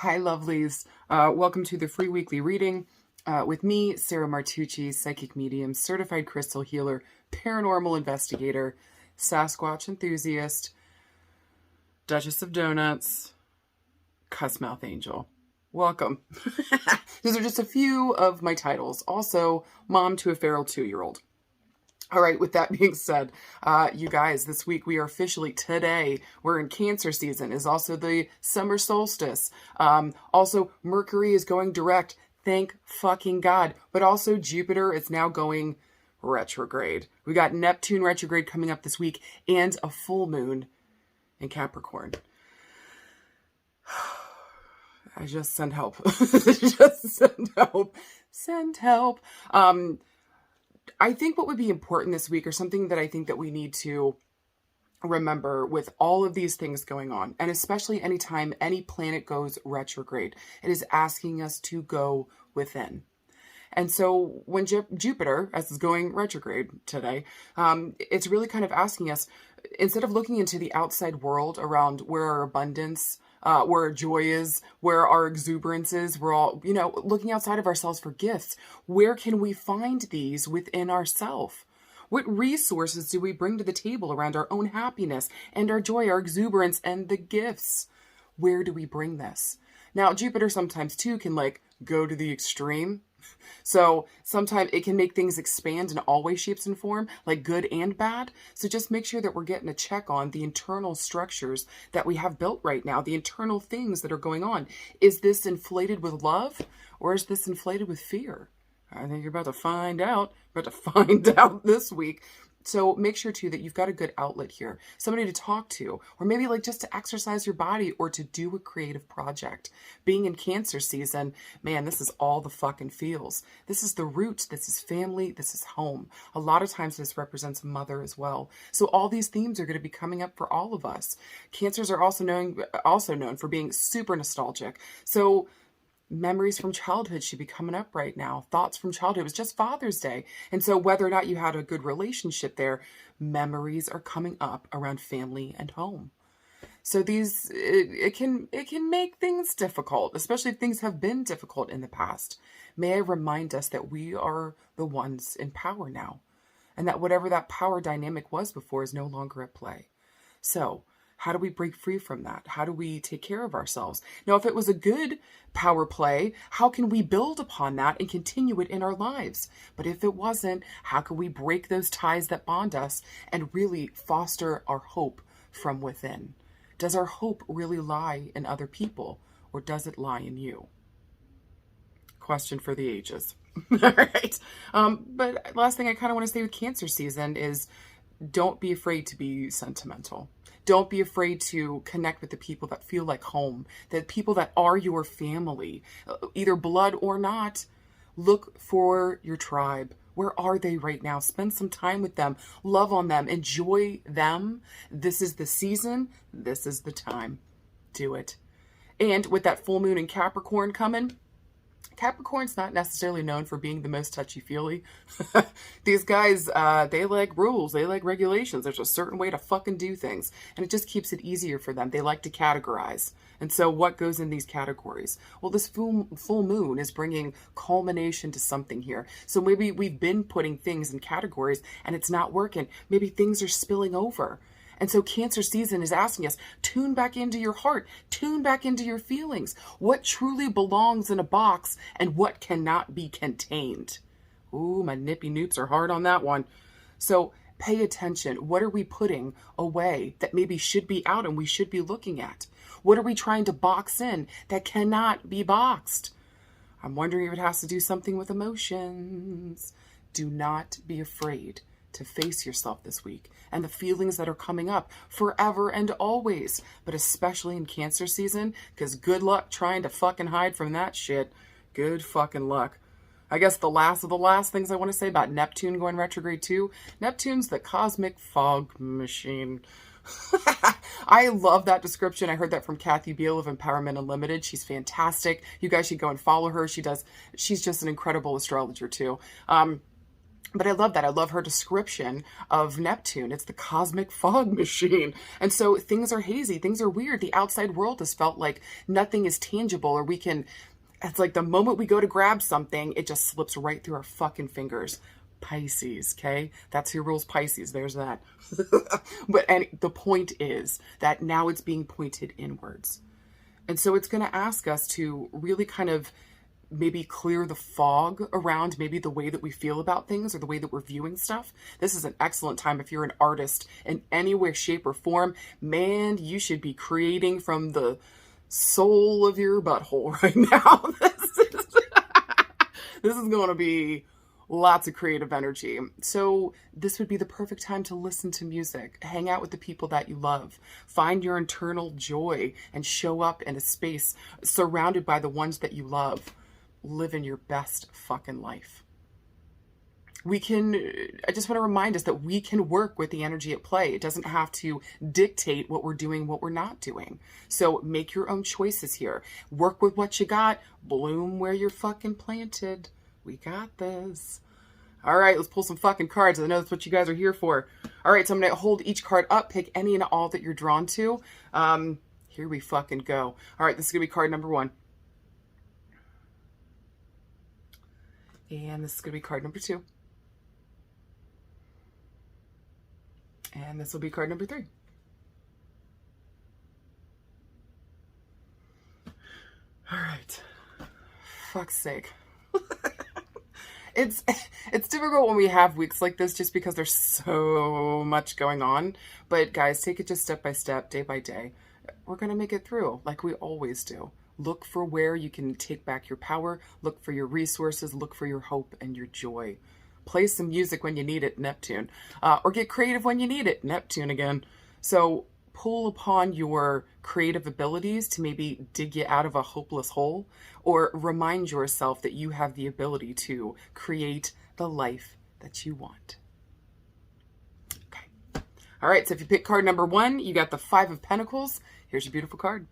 Hi, lovelies. Welcome to the free weekly reading with me, Sarah Martucci, psychic medium, certified crystal healer, paranormal investigator, Sasquatch enthusiast, Duchess of Donuts, cuss mouth angel. Welcome. These are just a few of my titles. Also, mom to a feral 2-year-old. All right, with that being said, you guys, this week we are officially, today, we're in Cancer season. Is also the summer solstice. Also, Mercury is going direct. Thank fucking God. But also, Jupiter is now going retrograde. We got Neptune retrograde coming up this week and a full moon in Capricorn. I just send help. Just send help. Send help. I think what would be important this week, or something that I think that we need to remember with all of these things going on, and especially anytime any planet goes retrograde, it is asking us to go within. And so when Jupiter, as is going retrograde today, it's really kind of asking us, instead of looking into the outside world around where our abundance, where our joy is, where our exuberance is, we're all, looking outside of ourselves for gifts. Where can we find these within ourselves? What resources do we bring to the table around our own happiness and our joy, our exuberance, and the gifts? Where do we bring this? Now, Jupiter sometimes too can go to the extreme. So sometimes it can make things expand in all ways, shapes, and form, like good and bad. So just make sure that we're getting a check on the internal structures that we have built right now, the internal things that are going on. Is this inflated with love, or is this inflated with fear? I think you're about to find out. This week. So make sure too that you've got a good outlet here, somebody to talk to, or maybe just to exercise your body or to do a creative project. Being in Cancer season, man, this is all the fucking feels. This is the roots. This is family. This is home. A lot of times this represents mother as well. So all these themes are going to be coming up for all of us. Cancers are also known for being super nostalgic. So memories from childhood should be coming up right now. Thoughts from childhood. It was just Father's Day. And so whether or not you had a good relationship there, memories are coming up around family and home. So it can make things difficult, especially if things have been difficult in the past. May I remind us that we are the ones in power now, and that whatever that power dynamic was before is no longer at play. So how do we break free from that? How do we take care of ourselves? Now, if it was a good power play, how can we build upon that and continue it in our lives? But if it wasn't, how can we break those ties that bond us and really foster our hope from within? Does our hope really lie in other people, or does it lie in you? Question for the ages. All right. But last thing I kind of want to say with Cancer season is, don't be afraid to be sentimental. Don't be afraid to connect with the people that feel like home, the people that are your family, either blood or not. Look for your tribe. Where are they right now? Spend some time with them. Love on them. Enjoy them. This is the season. This is the time. Do it. And with that full moon in Capricorn coming, Capricorn's not necessarily known for being the most touchy-feely. These guys, they like rules. They like regulations. There's a certain way to fucking do things. And it just keeps it easier for them. They like to categorize. And so what goes in these categories? Well, this full moon is bringing culmination to something here. So maybe we've been putting things in categories and it's not working. Maybe things are spilling over. And so Cancer season is asking us, tune back into your heart, tune back into your feelings. What truly belongs in a box and what cannot be contained? Ooh, my nippy noops are hard on that one. So pay attention. What are we putting away that maybe should be out and we should be looking at? What are we trying to box in that cannot be boxed? I'm wondering if it has to do something with emotions. Do not be afraid to face yourself this week and the feelings that are coming up forever and always, but especially in Cancer season, because good luck trying to fucking hide from that shit. Good fucking luck. I guess the last of the last things I want to say about Neptune going retrograde too. Neptune's the cosmic fog machine. I love that description. I heard that from Kathy Beal of Empowerment Unlimited. She's fantastic. You guys should go and follow her. She's just an incredible astrologer too. But I love that. I love her description of Neptune. It's the cosmic fog machine. And so things are hazy. Things are weird. The outside world has felt like nothing is tangible, or it's like the moment we go to grab something, it just slips right through our fucking fingers. Pisces, okay? That's who rules Pisces. There's that. And the point is that now it's being pointed inwards. And so it's going to ask us to really kind of maybe clear the fog around maybe the way that we feel about things or the way that we're viewing stuff. This is an excellent time if you're an artist in any way, shape, or form. Man, you should be creating from the soul of your butthole right now. This is going to be lots of creative energy. So this would be the perfect time to listen to music, hang out with the people that you love, find your internal joy, and show up in a space surrounded by the ones that you love. Living your best fucking life. I just want to remind us that we can work with the energy at play. It doesn't have to dictate what we're doing, what we're not doing. So make your own choices here. Work with what you got. Bloom where you're fucking planted. We got this. All right, let's pull some fucking cards. I know that's what you guys are here for. All right, so I'm going to hold each card up, pick any and all that you're drawn to. Here we fucking go. All right, this is going to be card number 1. And this is going to be card number 2. And this will be card number 3. All right. Fuck's sake. It's difficult when we have weeks like this just because there's so much going on. But guys, take it just step by step, day by day. We're going to make it through like we always do. Look for where you can take back your power. Look for your resources. Look for your hope and your joy. Play some music when you need it, Neptune. Or get creative when you need it, Neptune again. So pull upon your creative abilities to maybe dig you out of a hopeless hole, or remind yourself that you have the ability to create the life that you want. Okay. All right, so if you pick card number 1, you got the 5 of Pentacles. Here's your beautiful card.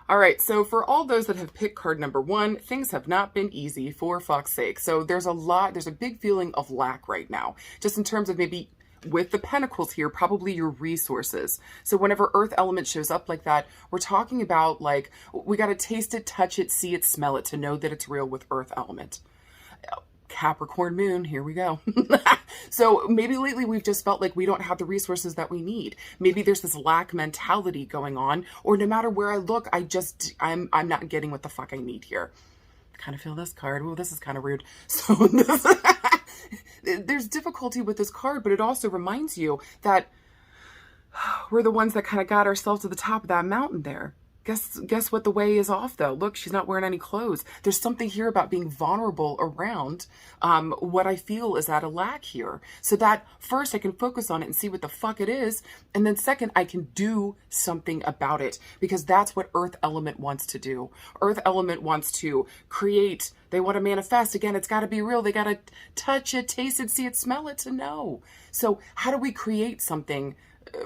All right, so for all those that have picked card number 1, things have not been easy, for fuck's sake. So there's a big feeling of lack right now, just in terms of maybe with the Pentacles here, probably your resources. So whenever Earth element shows up like that, we're talking about like, we got to taste it, touch it, see it, smell it to know that it's real with Earth element. Capricorn moon, here we go. So maybe lately we've just felt like we don't have the resources that we need. Maybe there's this lack mentality going on, or no matter where I look, I'm not getting what the fuck I need here. I kind of feel this card. Oh, this is kind of rude. So there's difficulty with this card, but it also reminds you that we're the ones that kind of got ourselves to the top of that mountain there. Guess what the way is off though? Look, she's not wearing any clothes. There's something here about being vulnerable around what I feel is at a lack here. So that first I can focus on it and see what the fuck it is. And then second, I can do something about it, because that's what Earth element wants to do. Earth element wants to create. They want to manifest. Again, it's got to be real. They got to touch it, taste it, see it, smell it to know. So how do we create something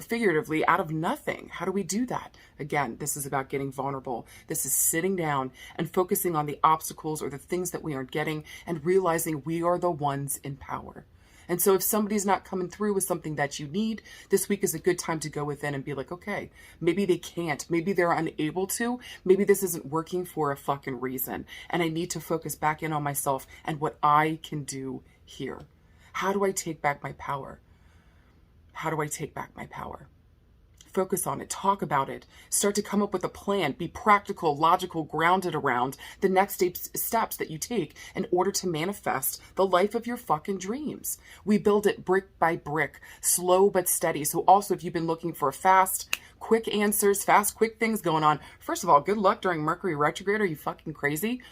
figuratively out of nothing? How do we do that? Again, this is about getting vulnerable. This is sitting down and focusing on the obstacles or the things that we aren't getting and realizing we are the ones in power. And so if somebody's not coming through with something that you need, this week is a good time to go within and be like, okay, maybe they can't, maybe they're unable to, maybe this isn't working for a fucking reason. And I need to focus back in on myself and what I can do here. How do I take back my power? How do I take back my power? Focus on it, talk about it, start to come up with a plan, be practical, logical, grounded around the next steps that you take in order to manifest the life of your fucking dreams. We build it brick by brick, slow but steady. So also, if you've been looking for fast, quick answers, fast, quick things going on, first of all, good luck during Mercury retrograde. Are you fucking crazy?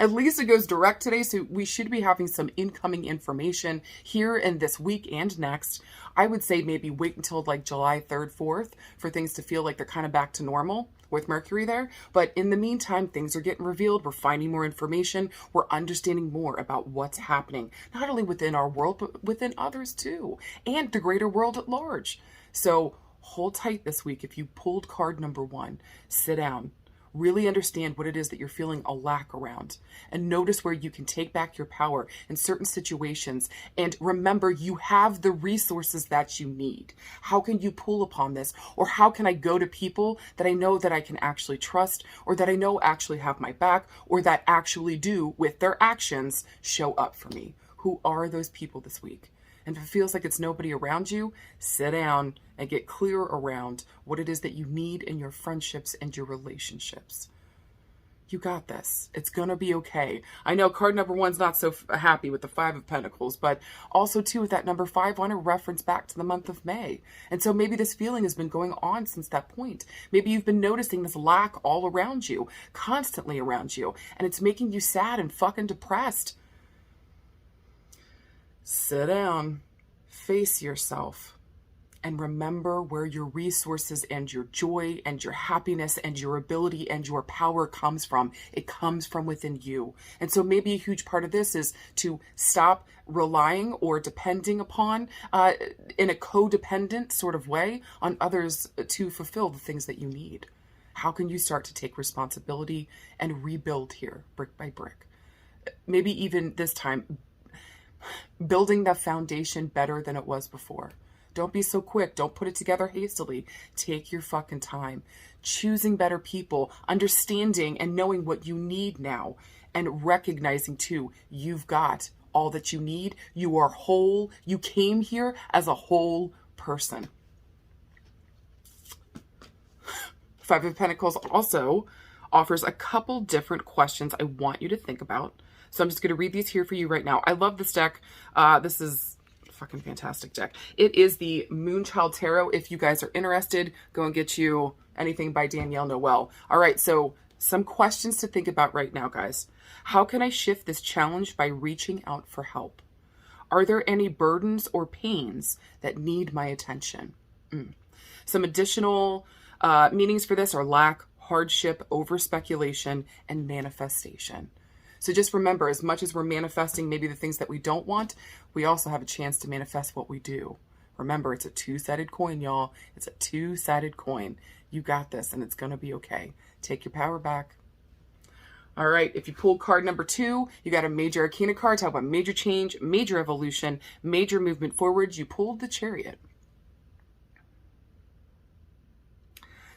At least it goes direct today, so we should be having some incoming information here in this week and next. I would say maybe wait until like July 3rd, 4th for things to feel like they're kind of back to normal with Mercury there. But in the meantime, things are getting revealed. We're finding more information. We're understanding more about what's happening, not only within our world, but within others too, and the greater world at large. So hold tight this week. If you pulled card number 1, sit down. Really understand what it is that you're feeling a lack around, and notice where you can take back your power in certain situations. And remember, you have the resources that you need. How can you pull upon this? Or how can I go to people that I know that I can actually trust, or that I know actually have my back, or that actually do, with their actions, show up for me? Who are those people this week? And if it feels like it's nobody around you, sit down and get clear around what it is that you need in your friendships and your relationships. You got this. It's going to be okay. I know card number 1's not so happy with the 5 of Pentacles, but also too with that number 5, I want to reference back to the month of May. And so maybe this feeling has been going on since that point. Maybe you've been noticing this lack all around you, constantly around you, and it's making you sad and fucking depressed. Sit down, face yourself, and remember where your resources and your joy and your happiness and your ability and your power comes from. It comes from within you. And so maybe a huge part of this is to stop relying or depending upon, in a codependent sort of way, on others to fulfill the things that you need. How can you start to take responsibility and rebuild here, brick by brick? Maybe even this time, building the foundation better than it was before. Don't be so quick. Don't put it together hastily. Take your fucking time. Choosing better people, understanding and knowing what you need now, and recognizing too, you've got all that you need. You are whole. You came here as a whole person. 5 of Pentacles also offers a couple different questions I want you to think about. So I'm just going to read these here for you right now. I love this deck. This is a fucking fantastic deck. It is the Moonchild Tarot. If you guys are interested, go and get you anything by Danielle Noel. All right, so some questions to think about right now, guys. How can I shift this challenge by reaching out for help? Are there any burdens or pains that need my attention? Some additional meanings for this are lack, hardship, over-speculation, and manifestation. So just remember, as much as we're manifesting maybe the things that we don't want, we also have a chance to manifest what we do. Remember, it's a two-sided coin, y'all. It's a two-sided coin. You got this, and it's going to be okay. Take your power back. All right, if you pulled card number 2, you got a major arcana card, talk about major change, major evolution, major movement forward. You pulled the Chariot.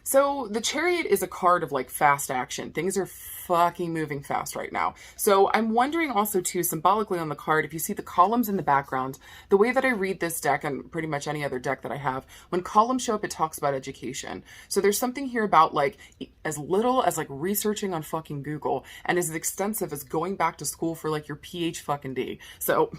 So the Chariot is a card of like fast action. Things are fucking moving fast right now. So I'm wondering also too, symbolically on the card, if you see the columns in the background, the way that I read this deck and pretty much any other deck that I have, when columns show up, it talks about education. So there's something here about like as little as like researching on fucking Google, and as extensive as going back to school for like your PhD. So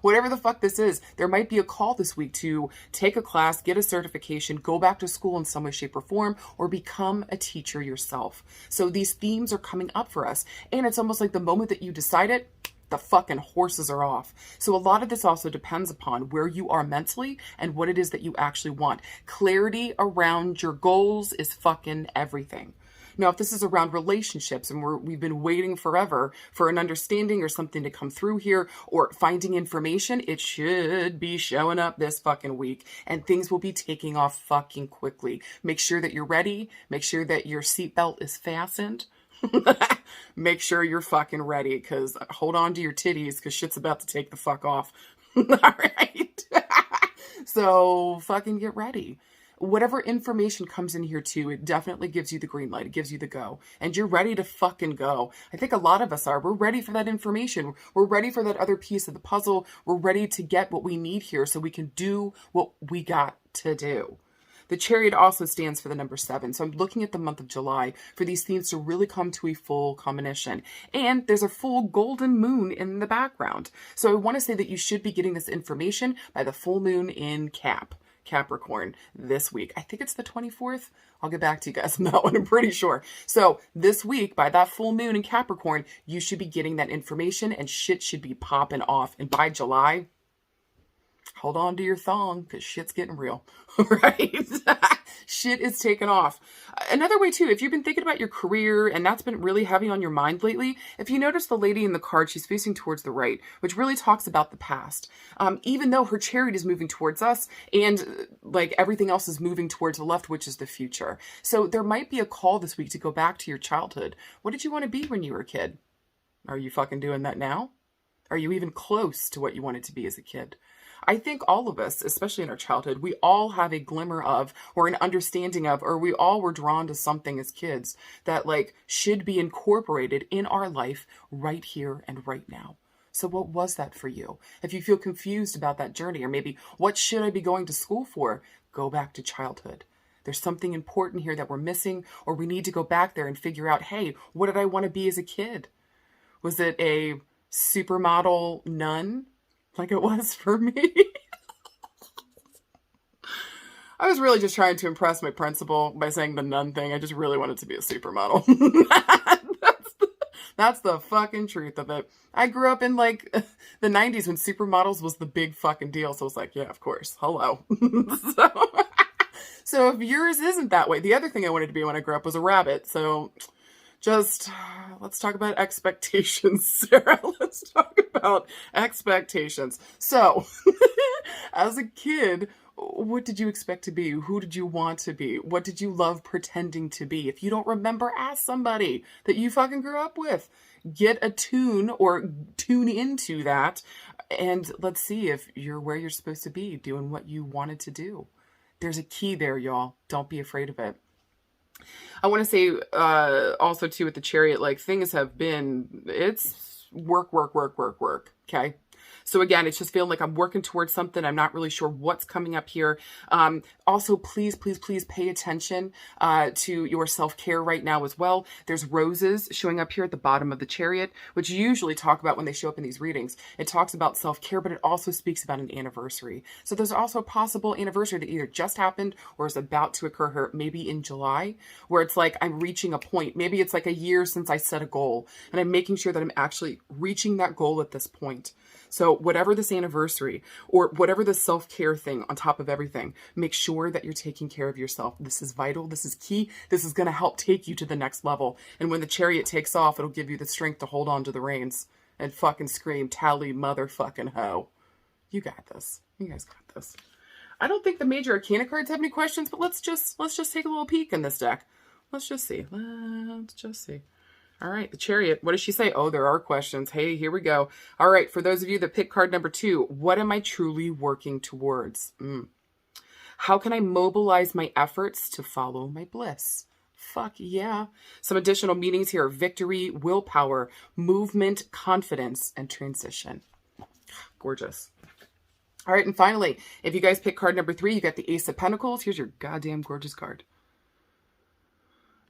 whatever the fuck this is, there might be a call this week to take a class, get a certification, go back to school in some way, shape, or form, or become a teacher yourself. So these themes are coming up for us. And it's almost like the moment that you decide it, the fucking horses are off. So a lot of this also depends upon where you are mentally and what it is that you actually want. Clarity around your goals is fucking everything. Now, if this is around relationships and we've been waiting forever for an understanding or something to come through here, or finding information, it should be showing up this fucking week, and things will be taking off fucking quickly. Make sure that you're ready. Make sure that your seatbelt is fastened. Make sure you're fucking ready, because hold on to your titties, because shit's about to take the fuck off. All right. So fucking get ready. Whatever information comes in here too, it definitely gives you the green light. It gives you the go. And you're ready to fucking go. I think a lot of us are. We're ready for that information. We're ready for that other piece of the puzzle. We're ready to get what we need here so we can do what we got to do. The Chariot also stands for the number 7. So I'm looking at the month of July for these themes to really come to a full culmination. And there's a full golden moon in the background. So I want to say that you should be getting this information by the full moon in Capricorn this week. I think it's the 24th. I'll get back to you guys on that one. I'm pretty sure. So this week, by that full moon in Capricorn, you should be getting that information and shit should be popping off. And by July, hold on to your thong, because shit's getting real, right? Shit is taking off. Another way too, if you've been thinking about your career and that's been really heavy on your mind lately, if you notice the lady in the card, she's facing towards the right, which really talks about the past. Even though her Chariot is moving towards us, and like everything else is moving towards the left, which is the future. So there might be a call this week to go back to your childhood. What did you want to be when you were a kid? Are you fucking doing that now? Are you even close to what you wanted to be as a kid? I think all of us, especially in our childhood, we all have a glimmer of, or an understanding of, or we all were drawn to something as kids that like should be incorporated in our life right here and right now. So what was that for you? If you feel confused about that journey, or maybe what should I be going to school for? Go back to childhood. There's something important here that we're missing, or we need to go back there and figure out, hey, what did I want to be as a kid? Was it a supermodel nun like it was for me? I was really just trying to impress my principal by saying the nun thing. I just really wanted to be a supermodel. That's the fucking truth of it. I grew up in like the 90s when supermodels was the big fucking deal. So I was like, yeah, of course. Hello. So if yours isn't that way, the other thing I wanted to be when I grew up was a rabbit. So just let's talk about expectations, Sarah. Let's talk about expectations. So as a kid, what did you expect to be? Who did you want to be? What did you love pretending to be? If you don't remember, ask somebody that you fucking grew up with. Get a tune or tune into that. And let's see if you're where you're supposed to be, doing what you wanted to do. There's a key there, y'all. Don't be afraid of it. I want to say also too with the Chariot, like things have been, it's work. Okay. So again, it's just feeling like I'm working towards something. I'm not really sure what's coming up here. Also, please pay attention to your self-care right now as well. There's roses showing up here at the bottom of the Chariot, which you usually talk about when they show up in these readings. It talks about self-care, but it also speaks about an anniversary. So there's also a possible anniversary that either just happened or is about to occur here, maybe in July, where it's like I'm reaching a point. Maybe it's like a year since I set a goal, and I'm making sure that I'm actually reaching that goal at this point. So whatever this anniversary or whatever the self-care thing on top of everything, make sure that you're taking care of yourself. This is vital. This is key. This is going to help take you to the next level. And when the Chariot takes off, it'll give you the strength to hold on to the reins and fucking scream, tally motherfucking ho. You got this. You guys got this. I don't think the Major Arcana cards have any questions, but let's just take a little peek in this deck. Let's just see. All right, the Chariot. What does she say? Oh, there are questions. Hey, here we go. All right, for those of you that pick card number 2, what am I truly working towards? How can I mobilize my efforts to follow my bliss? Fuck yeah. Some additional meanings here. Victory, willpower, movement, confidence, and transition. Gorgeous. All right, and finally, if you guys pick card number 3, you got the Ace of Pentacles. Here's your goddamn gorgeous card.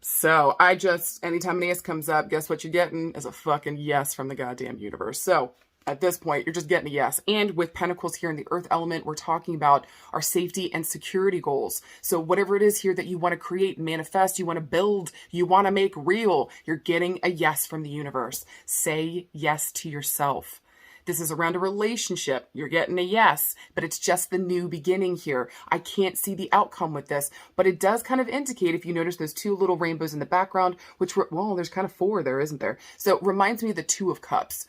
So anytime an ace comes up, guess what you're getting is a fucking yes from the goddamn universe. So at this point, you're just getting a yes. And with Pentacles here in the Earth element, we're talking about our safety and security goals. So whatever it is here that you want to create, manifest, you want to build, you want to make real, you're getting a yes from the universe. Say yes to yourself. This is around a relationship. You're getting a yes, but it's just the new beginning here. I can't see the outcome with this, but it does kind of indicate, if you notice those 2 little rainbows in the background, which were, well, there's kind of 4 there, isn't there? So it reminds me of the 2 of Cups.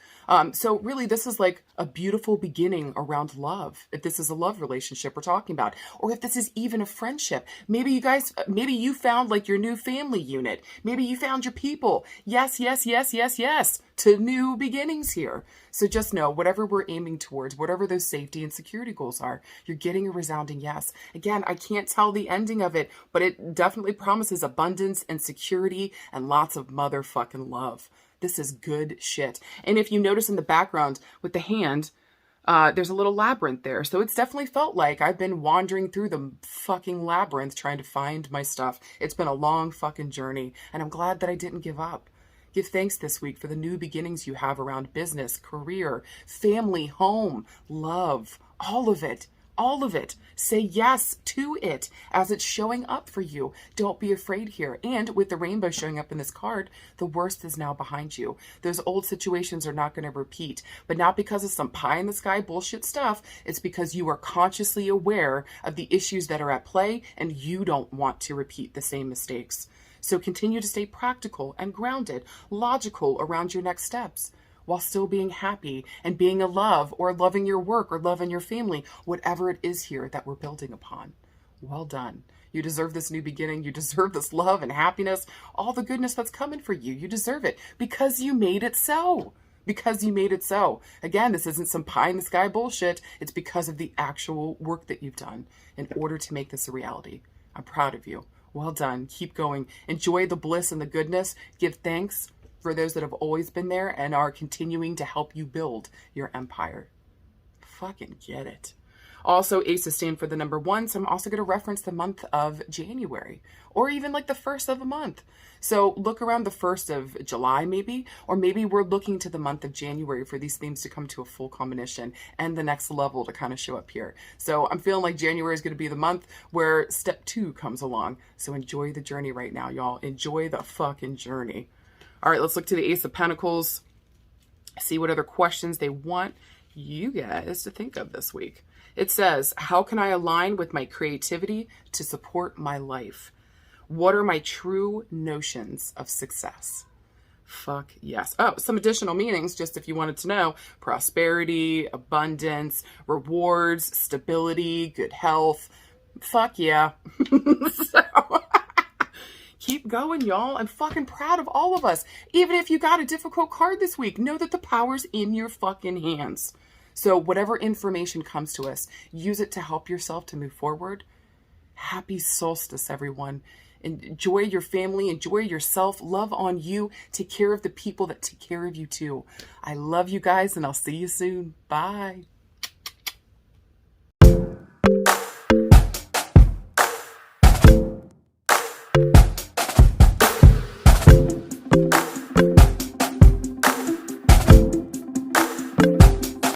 So really, this is like a beautiful beginning around love. If this is a love relationship we're talking about, or if this is even a friendship, maybe you found like your new family unit. Maybe you found your people. Yes to new beginnings here. So just know, whatever we're aiming towards, whatever those safety and security goals are, you're getting a resounding yes. Again, I can't tell the ending of it, but it definitely promises abundance and security and lots of motherfucking love. This is good shit. And if you notice in the background with the hand, there's a little labyrinth there. So it's definitely felt like I've been wandering through the fucking labyrinth trying to find my stuff. It's been a long fucking journey, and I'm glad that I didn't give up. Give thanks this week for the new beginnings you have around business, career, family, home, love, all of it. All of it. Say yes to it as it's showing up for you. Don't be afraid here. And with the rainbow showing up in this card, the worst is now behind you. Those old situations are not going to repeat, but not because of some pie in the sky bullshit stuff. It's because you are consciously aware of the issues that are at play and you don't want to repeat the same mistakes. So continue to stay practical and grounded, logical around your next steps, while still being happy and being in love or loving your work or loving your family, whatever it is here that we're building upon. Well done. You deserve this new beginning. You deserve this love and happiness, all the goodness that's coming for you. You deserve it because you made it so. Because you made it so. Again, this isn't some pie in the sky bullshit. It's because of the actual work that you've done in order to make this a reality. I'm proud of you. Well done. Keep going. Enjoy the bliss and the goodness. Give thanks for those that have always been there and are continuing to help you build your empire. Fucking get it. Also, aces stand for the number 1, so I'm also going to reference the month of January, or even like the first of the month. So look around the 1st of July maybe, or maybe we're looking to the month of January for these themes to come to a full culmination and the next level to kind of show up here. So I'm feeling like January is going to be the month where step 2 comes along. So enjoy the journey right now, y'all. Enjoy the fucking journey. All right, let's look to the Ace of Pentacles, see what other questions they want you guys to think of this week. It says, how can I align with my creativity to support my life? What are my true notions of success? Fuck yes. Oh, some additional meanings, just if you wanted to know: prosperity, abundance, rewards, stability, good health. Fuck yeah. So, keep going, y'all. I'm fucking proud of all of us. Even if you got a difficult card this week, know that the power's in your fucking hands. So whatever information comes to us, use it to help yourself to move forward. Happy solstice, everyone. Enjoy your family, enjoy yourself, love on you, take care of the people that take care of you too. I love you guys, and I'll see you soon. Bye.